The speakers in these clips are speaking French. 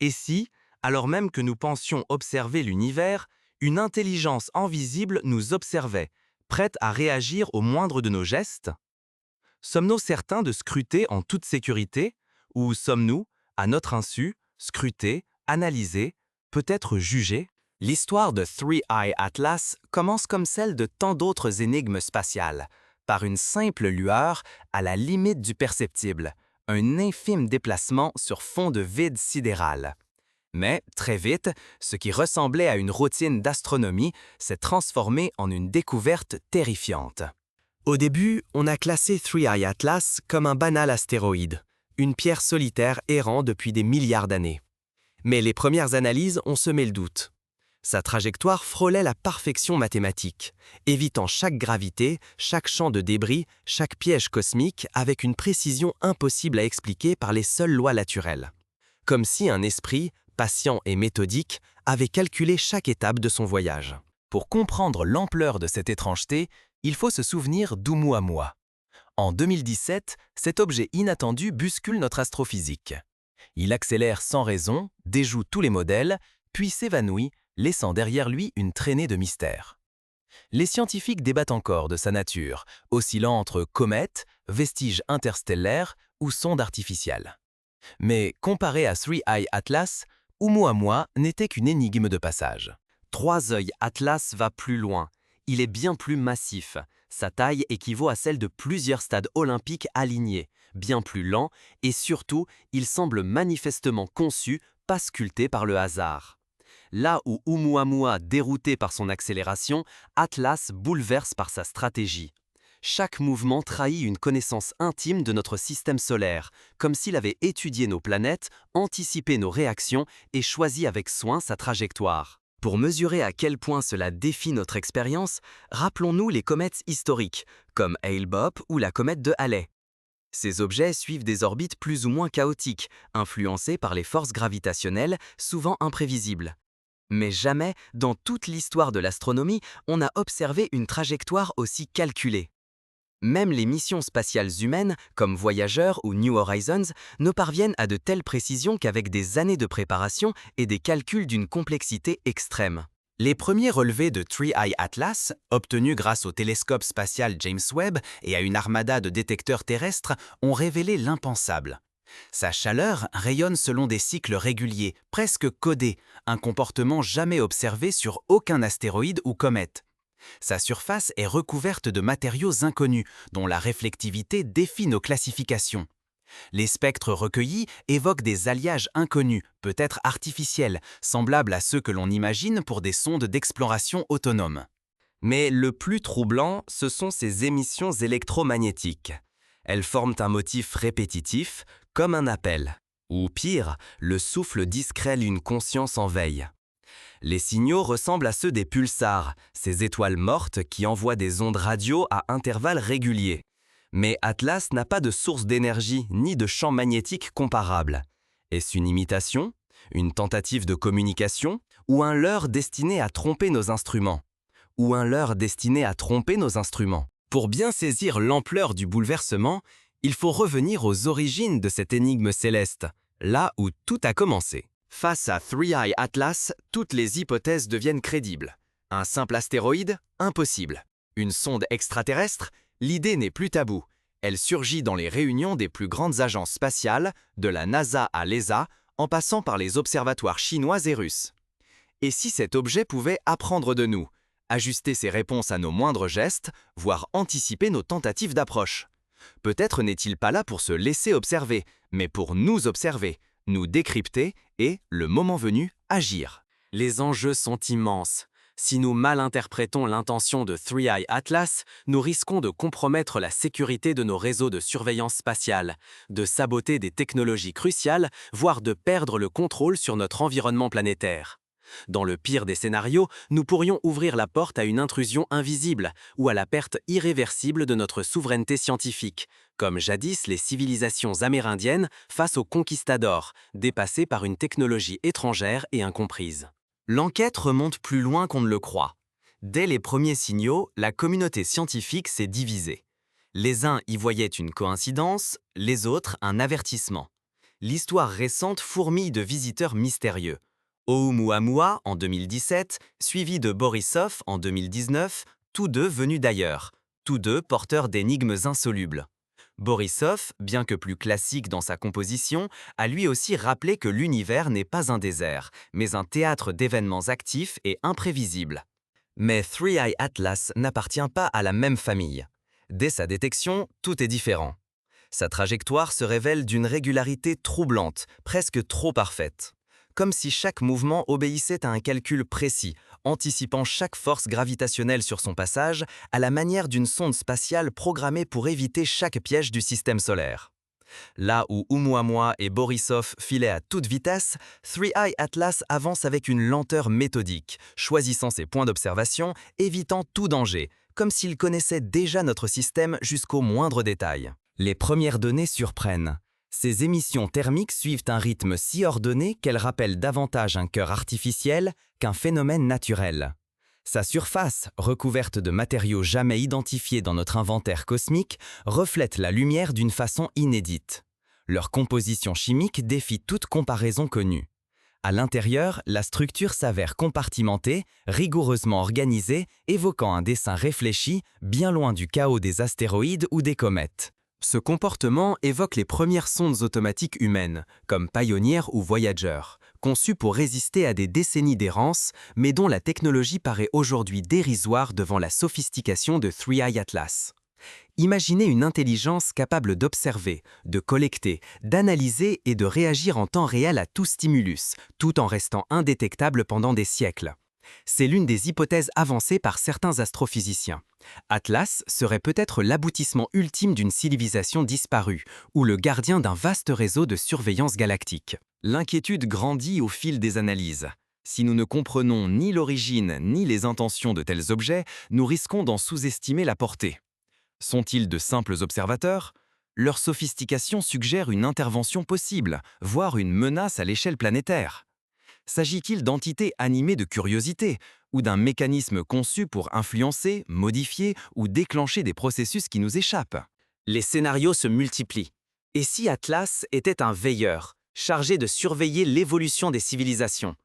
Et si, alors même que nous pensions observer l'univers, une intelligence invisible nous observait, prête à réagir au moindre de nos gestes? Sommes-nous certains de scruter en toute sécurité, ou sommes-nous, à notre insu, scrutés, analysés, peut-être jugés? L'histoire de Three Eye Atlas commence comme celle de tant d'autres énigmes spatiales, par une simple lueur à la limite du perceptible, un infime déplacement sur fond de vide sidéral. Mais, très vite, ce qui ressemblait à une routine d'astronomie s'est transformé en une découverte terrifiante. Au début, on a classé Three Eye Atlas comme un banal astéroïde, une pierre solitaire errant depuis des milliards d'années. Mais les premières analyses ont semé le doute. Sa trajectoire frôlait la perfection mathématique, évitant chaque gravité, chaque champ de débris, chaque piège cosmique avec une précision impossible à expliquer par les seules lois naturelles. Comme si un esprit, patient et méthodique, avait calculé chaque étape de son voyage. Pour comprendre l'ampleur de cette étrangeté, il faut se souvenir d'Oumuamua. En 2017, cet objet inattendu bouscule notre astrophysique. Il accélère sans raison, déjoue tous les modèles, puis s'évanouit, laissant derrière lui une traînée de mystères. Les scientifiques débattent encore de sa nature, oscillant entre comète, vestiges interstellaires ou sonde artificielle. Mais comparé à Three Eye Atlas, Oumuamua n'était qu'une énigme de passage. Trois œils Atlas va plus loin. Il est bien plus massif. Sa taille équivaut à celle de plusieurs stades olympiques alignés, bien plus lent, et surtout, il semble manifestement conçu, pas sculpté par le hasard. Là où Oumuamua dérouté par son accélération, Atlas bouleverse par sa stratégie. Chaque mouvement trahit une connaissance intime de notre système solaire, comme s'il avait étudié nos planètes, anticipé nos réactions et choisi avec soin sa trajectoire. Pour mesurer à quel point cela défie notre expérience, rappelons-nous les comètes historiques, comme Hale-Bopp ou la comète de Halley. Ces objets suivent des orbites plus ou moins chaotiques, influencées par les forces gravitationnelles, souvent imprévisibles. Mais jamais, dans toute l'histoire de l'astronomie, on n'a observé une trajectoire aussi calculée. Même les missions spatiales humaines, comme Voyager ou New Horizons, ne parviennent à de telles précisions qu'avec des années de préparation et des calculs d'une complexité extrême. Les premiers relevés de Three Eye Atlas, obtenus grâce au télescope spatial James Webb et à une armada de détecteurs terrestres, ont révélé l'impensable. Sa chaleur rayonne selon des cycles réguliers, presque codés, un comportement jamais observé sur aucun astéroïde ou comète. Sa surface est recouverte de matériaux inconnus, dont la réflectivité défie nos classifications. Les spectres recueillis évoquent des alliages inconnus, peut-être artificiels, semblables à ceux que l'on imagine pour des sondes d'exploration autonomes. Mais le plus troublant, ce sont ces émissions électromagnétiques. Elles forment un motif répétitif, comme un appel. Ou pire, le souffle discret d'une conscience en veille. Les signaux ressemblent à ceux des pulsars, ces étoiles mortes qui envoient des ondes radio à intervalles réguliers. Mais Atlas n'a pas de source d'énergie ni de champ magnétique comparable. Est-ce une imitation, une tentative de communication, ou un leurre destiné à tromper nos instruments? Pour bien saisir l'ampleur du bouleversement, il faut revenir aux origines de cette énigme céleste, là où tout a commencé. Face à Three Eye Atlas, toutes les hypothèses deviennent crédibles. Un simple astéroïde? Impossible. Une sonde extraterrestre? L'idée n'est plus taboue. Elle surgit dans les réunions des plus grandes agences spatiales, de la NASA à l'ESA, en passant par les observatoires chinois et russes. Et si cet objet pouvait apprendre de nous, ajuster ses réponses à nos moindres gestes, voire anticiper nos tentatives d'approche? Peut-être n'est-il pas là pour se laisser observer, mais pour nous observer, nous décrypter et, le moment venu, agir. Les enjeux sont immenses. Si nous mal interprétons l'intention de Three Eye Atlas, nous risquons de compromettre la sécurité de nos réseaux de surveillance spatiale, de saboter des technologies cruciales, voire de perdre le contrôle sur notre environnement planétaire. Dans le pire des scénarios, nous pourrions ouvrir la porte à une intrusion invisible ou à la perte irréversible de notre souveraineté scientifique, comme jadis les civilisations amérindiennes face aux conquistadors, dépassés par une technologie étrangère et incomprise. L'enquête remonte plus loin qu'on ne le croit. Dès les premiers signaux, la communauté scientifique s'est divisée. Les uns y voyaient une coïncidence, les autres un avertissement. l'histoire récente fourmille de visiteurs mystérieux. Oumuamua en 2017, suivi de Borisov en 2019, tous deux venus d'ailleurs, tous deux porteurs d'énigmes insolubles. Borisov, bien que plus classique dans sa composition, a lui aussi rappelé que l'univers n'est pas un désert, mais un théâtre d'événements actifs et imprévisibles. Mais Three Eye Atlas n'appartient pas à la même famille. Dès sa détection, tout est différent. Sa trajectoire se révèle d'une régularité troublante, presque trop parfaite. Comme si chaque mouvement obéissait à un calcul précis, anticipant chaque force gravitationnelle sur son passage, à la manière d'une sonde spatiale programmée pour éviter chaque piège du système solaire. Là où Oumuamua et Borisov filaient à toute vitesse, Three Eye Atlas avance avec une lenteur méthodique, choisissant ses points d'observation, évitant tout danger, comme s'il connaissait déjà notre système jusqu'au moindre détail. Les premières données surprennent. Ces émissions thermiques suivent un rythme si ordonné qu'elles rappellent davantage un cœur artificiel qu'un phénomène naturel. Sa surface, recouverte de matériaux jamais identifiés dans notre inventaire cosmique, reflète la lumière d'une façon inédite. Leur composition chimique défie toute comparaison connue. À l'intérieur, la structure s'avère compartimentée, rigoureusement organisée, évoquant un dessin réfléchi, bien loin du chaos des astéroïdes ou des comètes. Ce comportement évoque les premières sondes automatiques humaines, comme Pioneer ou Voyager, conçues pour résister à des décennies d'errance, mais dont la technologie paraît aujourd'hui dérisoire devant la sophistication de Three Eye Atlas. Imaginez une intelligence capable d'observer, de collecter, d'analyser et de réagir en temps réel à tout stimulus, tout en restant indétectable pendant des siècles. C'est l'une des hypothèses avancées par certains astrophysiciens. Atlas serait peut-être l'aboutissement ultime d'une civilisation disparue, ou le gardien d'un vaste réseau de surveillance galactique. L'inquiétude grandit au fil des analyses. Si nous ne comprenons ni l'origine ni les intentions de tels objets, nous risquons d'en sous-estimer la portée. Sont-ils de simples observateurs ? Leur sophistication suggère une intervention possible, voire une menace à l'échelle planétaire. S'agit-il d'entités animées de curiosité ou d'un mécanisme conçu pour influencer, modifier ou déclencher des processus qui nous échappent? Les scénarios se multiplient. Et si Atlas était un veilleur, chargé de surveiller l'évolution des civilisations?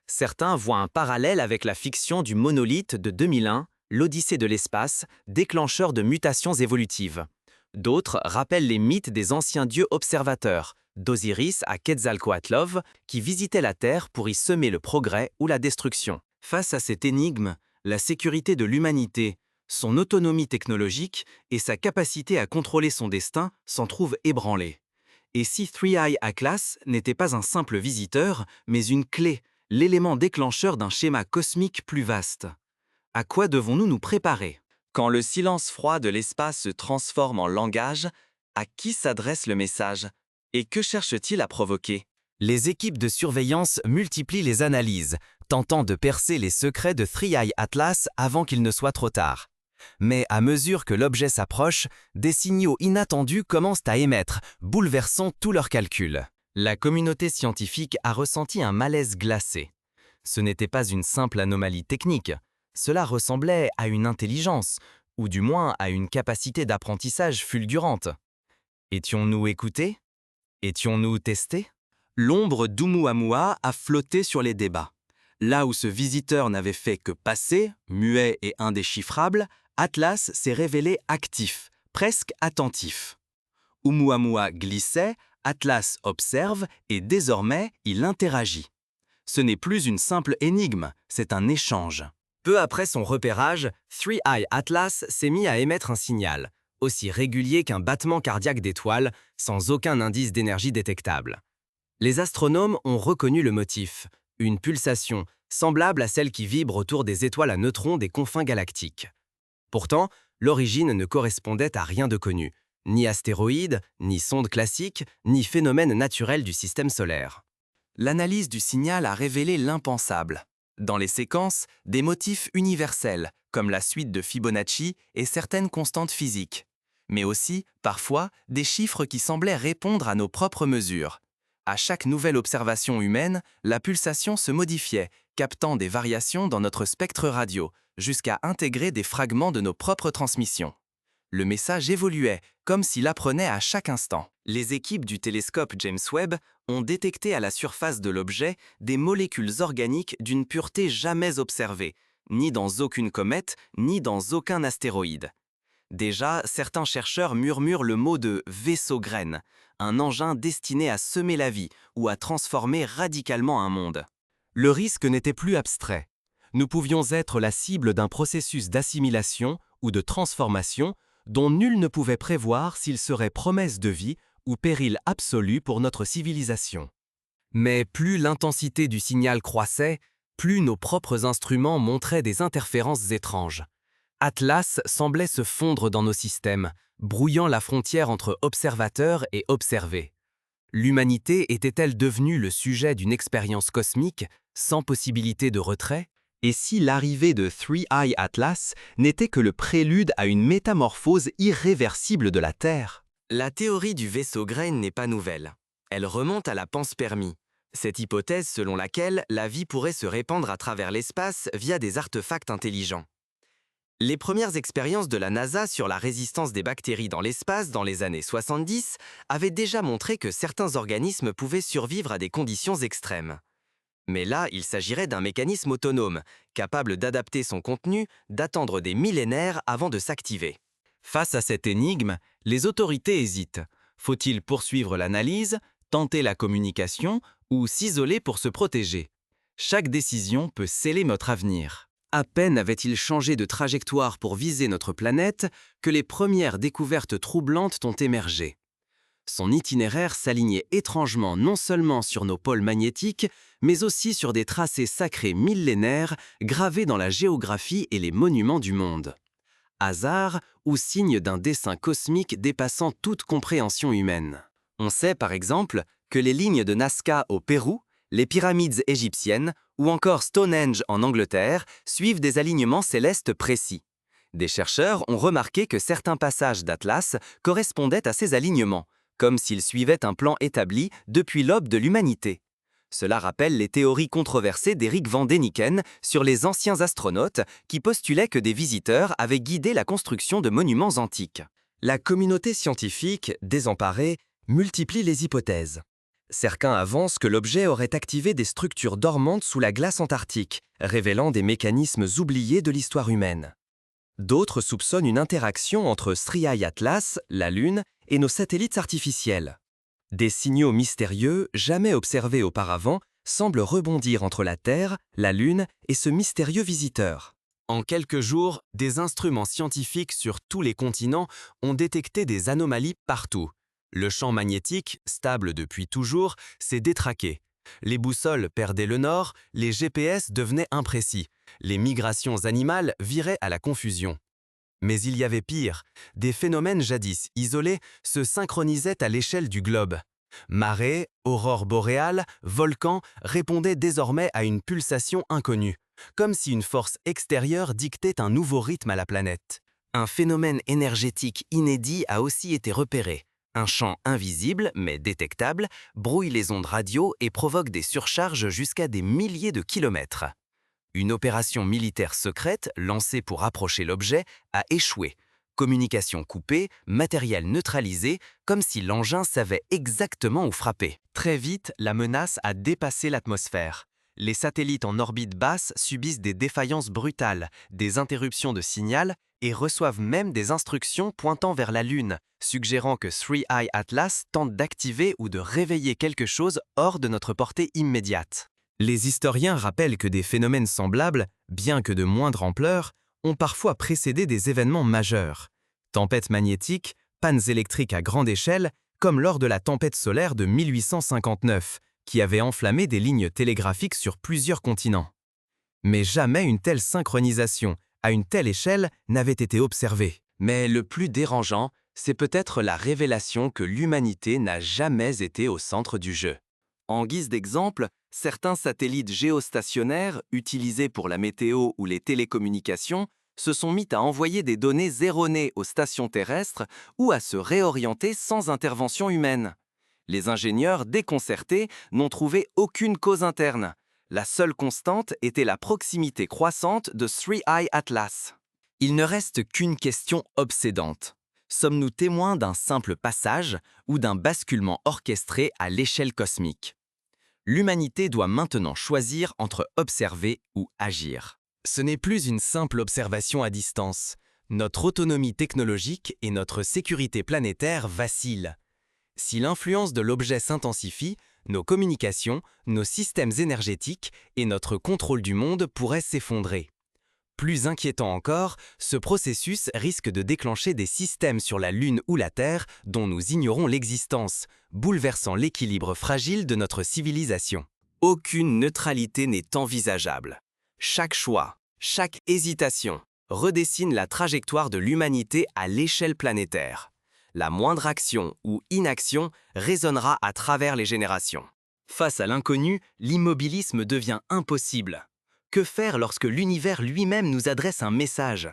Certains voient un parallèle avec la fiction du monolithe de 2001, l'Odyssée de l'espace, déclencheur de mutations évolutives. D'autres rappellent les mythes des anciens dieux observateurs, d'Osiris à Quetzalcoatlov, qui visitaient la Terre pour y semer le progrès ou la destruction. Face à cette énigme, la sécurité de l'humanité, son autonomie technologique et sa capacité à contrôler son destin s'en trouvent ébranlées. Et si Three Eye Atlas n'était pas un simple visiteur, mais une clé, l'élément déclencheur d'un schéma cosmique plus vaste? À quoi devons-nous nous préparer? Quand le silence froid de l'espace se transforme en langage, à qui s'adresse le message? Et que cherche-t-il à provoquer? Les équipes de surveillance multiplient les analyses, tentant de percer les secrets de Three Eye Atlas avant qu'il ne soit trop tard. Mais à mesure que l'objet s'approche, des signaux inattendus commencent à émettre, bouleversant tous leurs calculs. La communauté scientifique a ressenti un malaise glacé. Ce n'était pas une simple anomalie technique. Cela ressemblait à une intelligence, ou du moins à une capacité d'apprentissage fulgurante. Étions-nous écoutés? Étions-nous testés? L'ombre d'Oumuamua a flotté sur les débats. Là où ce visiteur n'avait fait que passer, muet et indéchiffrable, Atlas s'est révélé actif, presque attentif. Oumuamua glissait, Atlas observe et désormais il interagit. Ce n'est plus une simple énigme, c'est un échange. Peu après son repérage, Three Eye Atlas s'est mis à émettre un signal, aussi régulier qu'un battement cardiaque d'étoile, sans aucun indice d'énergie détectable. Les astronomes ont reconnu le motif, une pulsation semblable à celle qui vibre autour des étoiles à neutrons des confins galactiques. Pourtant, l'origine ne correspondait à rien de connu, ni astéroïde, ni sonde classique, ni phénomène naturel du système solaire. L'analyse du signal a révélé l'impensable. Dans les séquences, des motifs universels, comme la suite de Fibonacci et certaines constantes physiques. Mais aussi, parfois, des chiffres qui semblaient répondre à nos propres mesures. À chaque nouvelle observation humaine, la pulsation se modifiait, captant des variations dans notre spectre radio, jusqu'à intégrer des fragments de nos propres transmissions. Le message évoluait, comme s'il apprenait à chaque instant. Les équipes du télescope James Webb ont détecté à la surface de l'objet des molécules organiques d'une pureté jamais observée, ni dans aucune comète, ni dans aucun astéroïde. Déjà, certains chercheurs murmurent le mot de vaisseau-graine, un engin destiné à semer la vie ou à transformer radicalement un monde. Le risque n'était plus abstrait. Nous pouvions être la cible d'un processus d'assimilation ou de transformation dont nul ne pouvait prévoir s'il serait promesse de vie ou péril absolu pour notre civilisation. Mais plus l'intensité du signal croissait, plus nos propres instruments montraient des interférences étranges. Atlas semblait se fondre dans nos systèmes, brouillant la frontière entre observateur et observé. L'humanité était-elle devenue le sujet d'une expérience cosmique, sans possibilité de retrait? Et si l'arrivée de Three Eye Atlas n'était que le prélude à une métamorphose irréversible de la Terre? La théorie du vaisseau-graine n'est pas nouvelle. Elle remonte à la panspermie, cette hypothèse selon laquelle la vie pourrait se répandre à travers l'espace via des artefacts intelligents. Les premières expériences de la NASA sur la résistance des bactéries dans l'espace dans les années 70 avaient déjà montré que certains organismes pouvaient survivre à des conditions extrêmes. Mais là, il s'agirait d'un mécanisme autonome, capable d'adapter son contenu, d'attendre des millénaires avant de s'activer. Face à cette énigme, les autorités hésitent. Faut-il poursuivre l'analyse, tenter la communication ou s'isoler pour se protéger? Chaque décision peut sceller notre avenir. À peine avait-il changé de trajectoire pour viser notre planète que les premières découvertes troublantes ont émergé. Son itinéraire s'alignait étrangement non seulement sur nos pôles magnétiques, mais aussi sur des tracés sacrés millénaires gravés dans la géographie et les monuments du monde. Hasard ou signe d'un dessein cosmique dépassant toute compréhension humaine. On sait par exemple que les lignes de Nazca au Pérou, les pyramides égyptiennes ou encore Stonehenge en Angleterre suivent des alignements célestes précis. Des chercheurs ont remarqué que certains passages d'Atlas correspondaient à ces alignements, comme s'ils suivaient un plan établi depuis l'aube de l'humanité. Cela rappelle les théories controversées d'Eric van Däniken sur les anciens astronautes qui postulaient que des visiteurs avaient guidé la construction de monuments antiques. La communauté scientifique, désemparée, multiplie les hypothèses. Certains avancent que l'objet aurait activé des structures dormantes sous la glace antarctique, révélant des mécanismes oubliés de l'histoire humaine. D'autres soupçonnent une interaction entre Three Eye Atlas, la Lune, et nos satellites artificiels. Des signaux mystérieux, jamais observés auparavant, semblent rebondir entre la Terre, la Lune et ce mystérieux visiteur. En quelques jours, des instruments scientifiques sur tous les continents ont détecté des anomalies partout. Le champ magnétique, stable depuis toujours, s'est détraqué. Les boussoles perdaient le nord, les GPS devenaient imprécis. Les migrations animales viraient à la confusion. Mais il y avait pire. Des phénomènes jadis isolés se synchronisaient à l'échelle du globe. Marées, aurores boréales, volcans répondaient désormais à une pulsation inconnue, comme si une force extérieure dictait un nouveau rythme à la planète. Un phénomène énergétique inédit a aussi été repéré. Un champ invisible, mais détectable, brouille les ondes radio et provoque des surcharges jusqu'à des milliers de kilomètres. Une opération militaire secrète, lancée pour approcher l'objet, a échoué. Communication coupée, matériel neutralisé, comme si l'engin savait exactement où frapper. Très vite, la menace a dépassé l'atmosphère. Les satellites en orbite basse subissent des défaillances brutales, des interruptions de signal et reçoivent même des instructions pointant vers la Lune, suggérant que Three Eye Atlas tente d'activer ou de réveiller quelque chose hors de notre portée immédiate. Les historiens rappellent que des phénomènes semblables, bien que de moindre ampleur, ont parfois précédé des événements majeurs. Tempêtes magnétiques, pannes électriques à grande échelle, comme lors de la tempête solaire de 1859, qui avait enflammé des lignes télégraphiques sur plusieurs continents. Mais jamais une telle synchronisation, à une telle échelle, n'avait été observée. Mais le plus dérangeant, c'est peut-être la révélation que l'humanité n'a jamais été au centre du jeu. En guise d'exemple, certains satellites géostationnaires, utilisés pour la météo ou les télécommunications, se sont mis à envoyer des données erronées aux stations terrestres ou à se réorienter sans intervention humaine. Les ingénieurs, déconcertés, n'ont trouvé aucune cause interne. La seule constante était la proximité croissante de Three Eye Atlas. Il ne reste qu'une question obsédante. Sommes-nous témoins d'un simple passage ou d'un basculement orchestré à l'échelle cosmique? L'humanité doit maintenant choisir entre observer ou agir. Ce n'est plus une simple observation à distance. Notre autonomie technologique et notre sécurité planétaire vacillent. Si l'influence de l'objet s'intensifie, nos communications, nos systèmes énergétiques et notre contrôle du monde pourraient s'effondrer. Plus inquiétant encore, ce processus risque de déclencher des systèmes sur la Lune ou la Terre dont nous ignorons l'existence, bouleversant l'équilibre fragile de notre civilisation. Aucune neutralité n'est envisageable. Chaque choix, chaque hésitation redessine la trajectoire de l'humanité à l'échelle planétaire. La moindre action ou inaction résonnera à travers les générations. Face à l'inconnu, l'immobilisme devient impossible. Que faire lorsque l'univers lui-même nous adresse un message?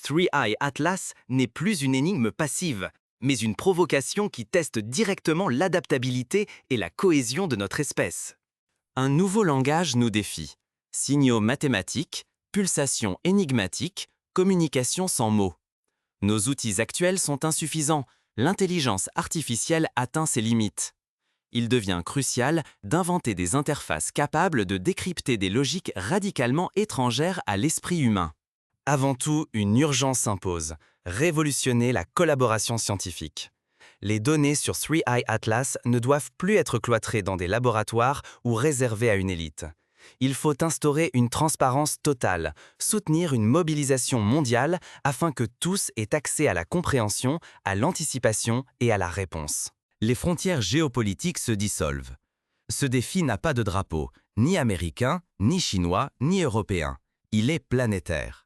Three Eye Atlas n'est plus une énigme passive, mais une provocation qui teste directement l'adaptabilité et la cohésion de notre espèce. Un nouveau langage nous défie. Signaux mathématiques, pulsations énigmatiques, communication sans mots. Nos outils actuels sont insuffisants, l'intelligence artificielle atteint ses limites. Il devient crucial d'inventer des interfaces capables de décrypter des logiques radicalement étrangères à l'esprit humain. Avant tout, une urgence s'impose, révolutionner la collaboration scientifique. Les données sur Three Eye Atlas ne doivent plus être cloîtrées dans des laboratoires ou réservées à une élite. Il faut instaurer une transparence totale, soutenir une mobilisation mondiale afin que tous aient accès à la compréhension, à l'anticipation et à la réponse. Les frontières géopolitiques se dissolvent. Ce défi n'a pas de drapeau, ni américain, ni chinois, ni européen. Il est planétaire.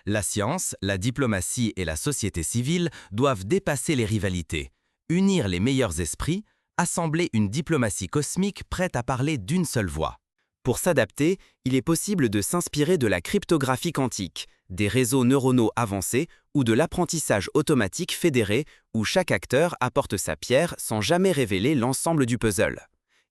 La science, la diplomatie et la société civile doivent dépasser les rivalités, unir les meilleurs esprits, assembler une diplomatie cosmique prête à parler d'une seule voix. Pour s'adapter, il est possible de s'inspirer de la cryptographie quantique, des réseaux neuronaux avancés ou de l'apprentissage automatique fédéré où chaque acteur apporte sa pierre sans jamais révéler l'ensemble du puzzle.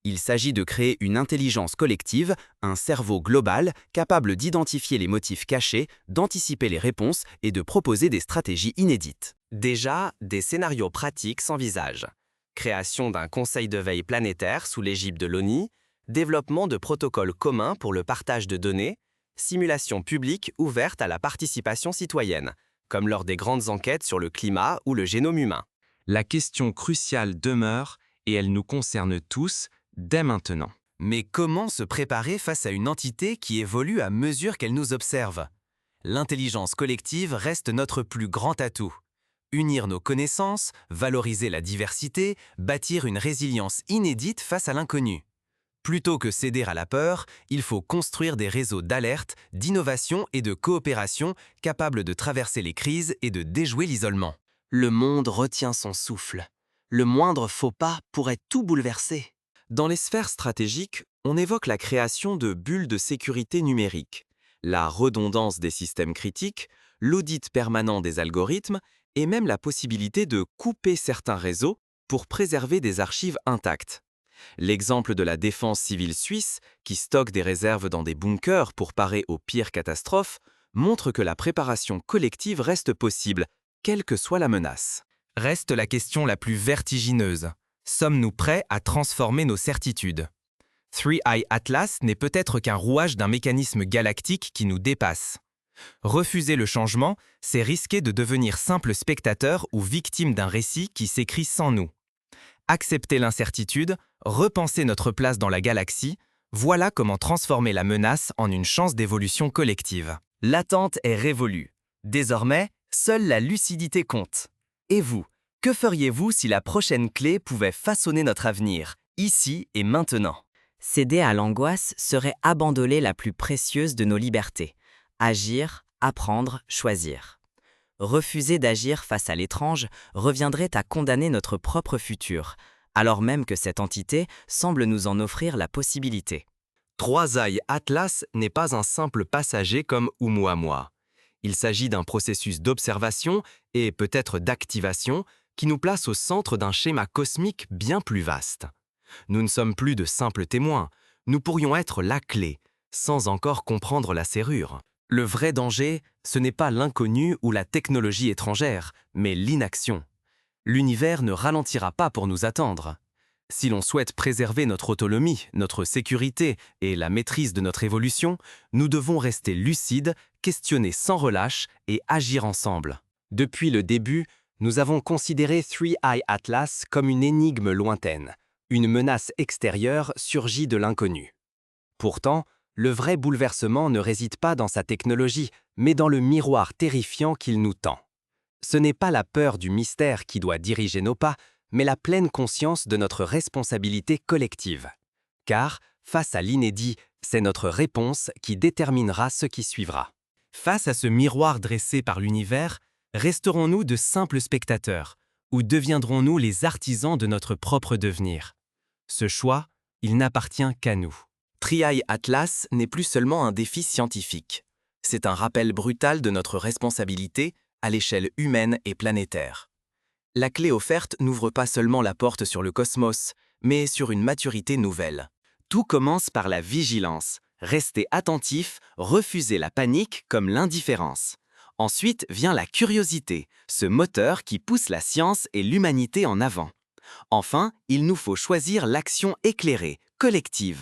Il s'agit de créer une intelligence collective, un cerveau global capable d'identifier les motifs cachés, d'anticiper les réponses et de proposer des stratégies inédites. Déjà, des scénarios pratiques s'envisagent. Création d'un conseil de veille planétaire sous l'égide de l'ONU, développement de protocoles communs pour le partage de données, simulation publique ouverte à la participation citoyenne, comme lors des grandes enquêtes sur le climat ou le génome humain. La question cruciale demeure, et elle nous concerne tous, dès maintenant. Mais comment se préparer face à une entité qui évolue à mesure qu'elle nous observe? L'intelligence collective reste notre plus grand atout. Unir nos connaissances, valoriser la diversité, bâtir une résilience inédite face à l'inconnu. Plutôt que céder à la peur, il faut construire des réseaux d'alerte, d'innovation et de coopération capables de traverser les crises et de déjouer l'isolement. Le monde retient son souffle. Le moindre faux pas pourrait tout bouleverser. Dans les sphères stratégiques, on évoque la création de bulles de sécurité numérique, la redondance des systèmes critiques, l'audit permanent des algorithmes et même la possibilité de couper certains réseaux pour préserver des archives intactes. L'exemple de la défense civile suisse, qui stocke des réserves dans des bunkers pour parer aux pires catastrophes, montre que la préparation collective reste possible, quelle que soit la menace. Reste la question la plus vertigineuse. Sommes-nous prêts à transformer nos certitudes? Three Eye Atlas n'est peut-être qu'un rouage d'un mécanisme galactique qui nous dépasse. Refuser le changement, c'est risquer de devenir simple spectateur ou victime d'un récit qui s'écrit sans nous. Accepter l'incertitude, repenser notre place dans la galaxie, voilà comment transformer la menace en une chance d'évolution collective. L'attente est révolue. Désormais, seule la lucidité compte. Et vous, que feriez-vous si la prochaine clé pouvait façonner notre avenir, ici et maintenant? Céder à l'angoisse serait abandonner la plus précieuse de nos libertés. Agir, apprendre, choisir. Refuser d'agir face à l'étrange reviendrait à condamner notre propre futur, alors même que cette entité semble nous en offrir la possibilité. Three Eye Atlas n'est pas un simple passager comme Oumuamua. Il s'agit d'un processus d'observation et peut-être d'activation qui nous place au centre d'un schéma cosmique bien plus vaste. Nous ne sommes plus de simples témoins, nous pourrions être la clé, sans encore comprendre la serrure. Le vrai danger, ce n'est pas l'inconnu ou la technologie étrangère, mais l'inaction. L'univers ne ralentira pas pour nous attendre. Si l'on souhaite préserver notre autonomie, notre sécurité et la maîtrise de notre évolution, nous devons rester lucides, questionner sans relâche et agir ensemble. Depuis le début, nous avons considéré Three Eye Atlas comme une énigme lointaine. Une menace extérieure surgit de l'inconnu. Pourtant, le vrai bouleversement ne réside pas dans sa technologie, mais dans le miroir terrifiant qu'il nous tend. Ce n'est pas la peur du mystère qui doit diriger nos pas, mais la pleine conscience de notre responsabilité collective. Car, face à l'inédit, c'est notre réponse qui déterminera ce qui suivra. Face à ce miroir dressé par l'univers, resterons-nous de simples spectateurs, ou deviendrons-nous les artisans de notre propre devenir? Ce choix, il n'appartient qu'à nous. Three Eye Atlas n'est plus seulement un défi scientifique. C'est un rappel brutal de notre responsabilité à l'échelle humaine et planétaire. La clé offerte n'ouvre pas seulement la porte sur le cosmos, mais sur une maturité nouvelle. Tout commence par la vigilance. Rester attentif, refuser la panique comme l'indifférence. Ensuite vient la curiosité, ce moteur qui pousse la science et l'humanité en avant. Enfin, il nous faut choisir l'action éclairée, collective.